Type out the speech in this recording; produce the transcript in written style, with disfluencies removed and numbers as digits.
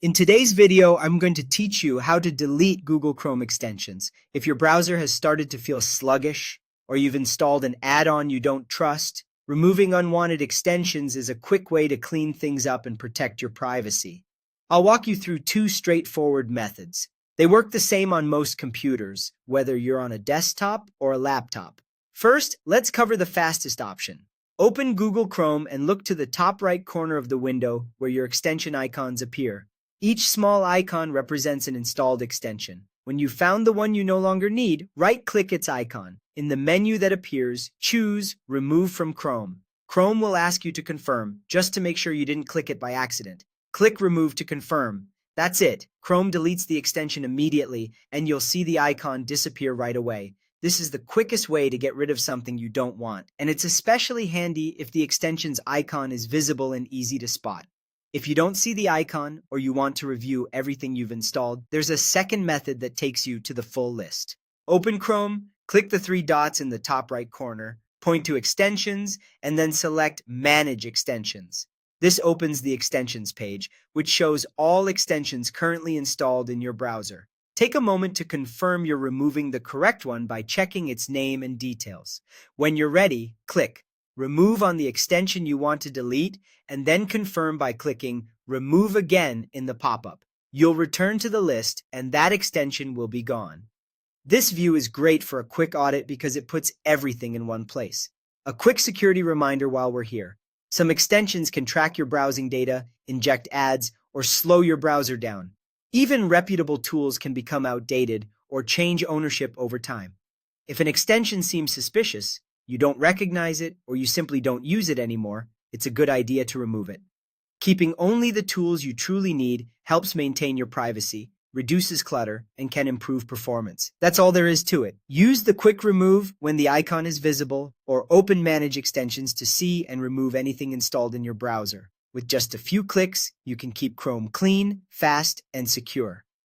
In today's video, I'm going to teach you how to delete Google Chrome extensions. If your browser has started to feel sluggish, or you've installed an add-on you don't trust, removing unwanted extensions is a quick way to clean things up and protect your privacy. I'll walk you through two straightforward methods. They work the same on most computers, whether you're on a desktop or a laptop. First, let's cover the fastest option. Open Google Chrome and look to the top right corner of the window where your extension icons appear. Each small icon represents an installed extension. When you've found the one you no longer need, right-click its icon. In the menu that appears, choose Remove from Chrome. Chrome will ask you to confirm, just to make sure you didn't click it by accident. Click Remove to confirm. That's it. Chrome deletes the extension immediately, and you'll see the icon disappear right away. This is the quickest way to get rid of something you don't want, and it's especially handy if the extension's icon is visible and easy to spot. If you don't see the icon or you want to review everything you've installed, there's a second method that takes you to the full list. Open Chrome, click the three dots in the top right corner, point to Extensions, and then select Manage Extensions. This opens the Extensions page, which shows all extensions currently installed in your browser. Take a moment to confirm you're removing the correct one by checking its name and details. When you're ready, click Remove on the extension you want to delete, and then confirm by clicking Remove Again in the pop-up. You'll return to the list, and that extension will be gone. This view is great for a quick audit because it puts everything in one place. A quick security reminder while we're here. Some extensions can track your browsing data, inject ads, or slow your browser down. Even reputable tools can become outdated or change ownership over time. If an extension seems suspicious, you don't recognize it, or you simply don't use it anymore, it's a good idea to remove it. Keeping only the tools you truly need helps maintain your privacy, reduces clutter, and can improve performance. That's all there is to it. Use the quick remove when the icon is visible, or open Manage Extensions to see and remove anything installed in your browser. With just a few clicks, you can keep Chrome clean, fast, and secure.